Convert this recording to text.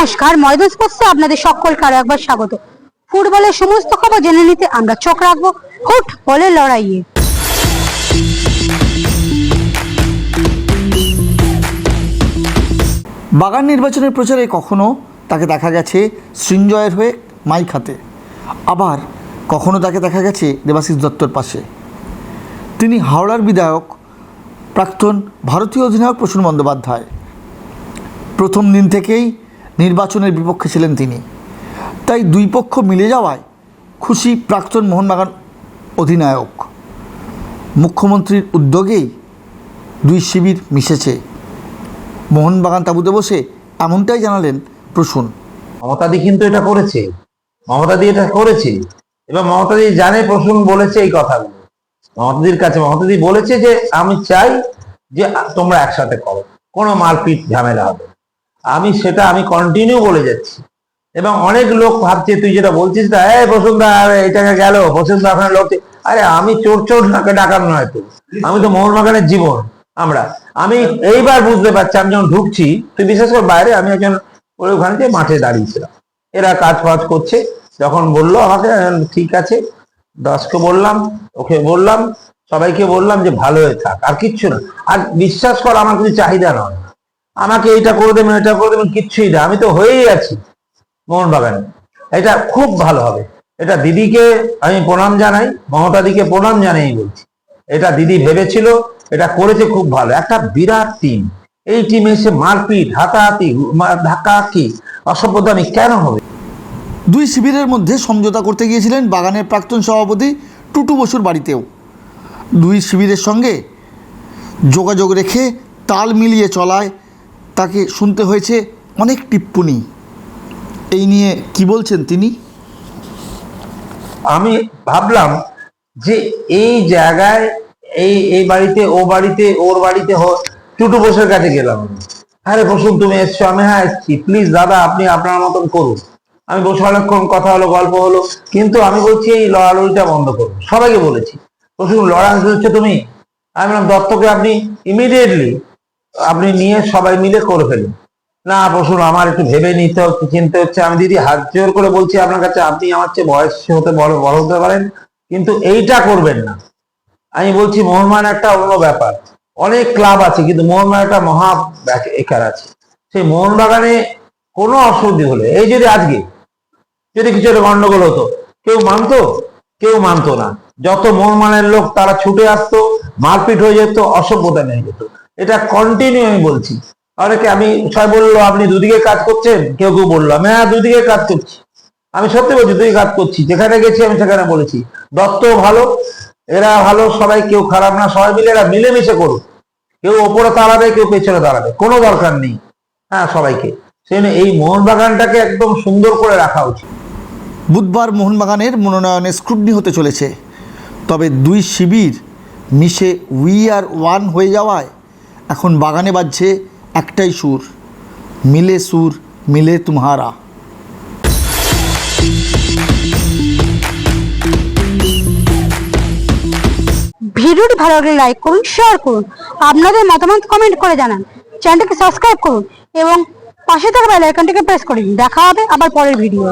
নমস্কার, ময়দান স্পোর্টসে আপনাদের সকলকে আরো একবার স্বাগত। ফুটবলের সমস্ত খবর জেনে নিতে আমরা চোখ রাখবো ফুটবলের লড়াইয়ে। বাগান নির্বাচনের প্রচারে কখনো তাকে দেখা গেছে সৃঞ্জয়ের হয়ে মাইক হাতে, আবার কখনো তাকে দেখা গেছে দেবাশিস দত্তর পাশে। তিনি হাওড়ার বিধায়ক, প্রাক্তন ভারতীয় অধিনায়ক প্রসূন বন্দ্যোপাধ্যায়। প্রথম দিন থেকেই নির্বাচনের বিপক্ষে ছিলেন তিনি, তাই দুই পক্ষ মিলে যাওয়ায় খুশি প্রাক্তন মোহনবাগান অধিনায়ক। মুখ্যমন্ত্রীর উদ্যোগেই দুই শিবির মিশেছে। মোহনবাগান তাঁবুতে বসে এমনটাই জানালেন প্রসূন। মমতাদি কিন্তু এটা করেছে, মমতাদি এটা করেছে এবং মমতাদি জানে প্রসূন বলেছে এই কথাগুলো। মমতাদির কাছে মমতাদি বলেছে যে আমি চাই যে তোমরা একসাথে করো, কোনো মারপিট ঝামেলা হবে। আমি কন্টিনিউ বলে যাচ্ছি এবং অনেক লোক ভাবছে তুই যেটা বলছিস না, প্রসূন দা এটাকে গেল, প্রসূন দা ওখানে লোক, আরে আমি চোর ডাকার নয় তো, আমি তো মোহনবাগানের জীবন। আমি এইবার বুঝতে পারছি, আমি যখন ঢুকছি, তুই বিশেষ করে বাইরে, আমি একজন ওখানে যে মাঠে দাঁড়িয়েছিলাম, এরা কাজ ফাজ করছে, যখন বললো আমাকে ঠিক আছে, দাসকে বললাম, ওকে বললাম, সবাইকে বললাম যে ভালো হয়ে থাক, আর কিচ্ছু না। আর বিশ্বাস কর আমার কিছু চাহিদা নয়, আমাকে এইটা করে দেবেন এটা করে দেবেন কিচ্ছুই না, আমি তো হয়েই আছি মোহনবাগানে। এটা খুব ভালো হবে। এটা দিদিকে আমি প্রণাম জানাই, মমতাদিকে প্রণাম জানাই বলছি। এটা দিদি ভেবেছিল, এটা করেছে খুব ভালো। একটা বিরাট টিম, এই টিমে এসে মারপিট, হাতাহাতি, ধাক্কাধাক্কি, অসভ্যতামি কেন হবে? দুই শিবিরের মধ্যে সমঝোতা করতে গিয়েছিলেন বাগানের প্রাক্তন সভাপতি টুটু বসুর বাড়িতেও। দুই শিবিরের সঙ্গে যোগাযোগ রেখে তাল মিলিয়ে চলায় তাকে শুনতে হয়েছে অনেক টিপ্পনি। এই নিয়ে কি বলছেন তিনি? আমি ভাবলাম যে এই জায়গায় এই বাড়িতে, ও বাড়িতে, ওর বাড়িতে টুটু বসুর কাছে গেলাম। আরে প্রসূন তুমি এসছো? আমি হ্যাঁ এসছি, প্লিজ দাদা আপনি আপনার মতন করুন। আমি বসে অনেকক্ষণ কথা হলো, গল্প হলো, কিন্তু আমি বলছি এই লড়ালড়িটা বন্ধ করুন। সবাইকে বলেছি প্রসূন লড়াই হচ্ছে তুমি, আমি বললাম দত্তকে আপনি ইমিডিয়েটলি আপনি নিয়ে সবাই মিলে করে ফেলুন। না প্রসূন আমার একটু ভেবে নিতে হচ্ছে, চিনতে হচ্ছে। আমি দিদি হাত জোর করে বলছি আপনার কাছে, আপনি আমার চেয়ে বয়স হতে বড় হতে পারেন, কিন্তু এইটা করবেন না। আমি বলছি মোহনবাগান একটা অন্য ব্যাপার, অনেক ক্লাব আছে, কিন্তু মোহনবাগান একটা মহা একার আছে। সেই মোহনবাগানে কোনো অসুবিধা হলে, এই আজকে যদি কিছু একটা গন্ডগোল হতো, কেউ মানতো না। যত মোহনবাগানের লোক তারা ছুটে আসতো, মারপিট হয়ে যেত, অসভ্যতা নিয়ে যেত। এটা কন্টিনিউ আমি বলছি। অনেকে আমি সবাই বললো আপনি দুদিকে কাজ করছেন, কেউ বললো আমি হ্যাঁ দুদিকে কাজ করছি। আমি সত্যি বলছি দুদিকে কাজ করছি, যেখানে গেছি আমি সেখানে বলেছি দত্ত ভালো, এরা ভালো, সবাই কেউ খারাপ না, সবাই মিলে এরা মিলেমিশে করুক। কেউ ওপরে দাঁড়াবে, কেউ পেছনে দাঁড়াবে, কোনো দরকার নেই। হ্যাঁ সবাইকে, সেই এই মোহনবাগানটাকে একদম সুন্দর করে রাখা উচিত। বুধবার মোহনবাগানের মনোনয়নে স্ক্রুটনি হতে চলেছে, তবে দুই শিবির মিশে উই আর ওয়ান হয়ে যাওয়ায় এখন বাগানে বাজছে একটাই সুর, মিলে সুর মিলে তুমহারা। ভিডিওটি ভালো লাগলে লাইক করুন, শেয়ার করুন, আপনাদের মতামত কমেন্ট করে জানান, চ্যানেলটিকে সাবস্ক্রাইব করুন এবং পাশে থাকা বেল আইকনটিকে প্রেস করুন। দেখা হবে আবার পরের ভিডিও।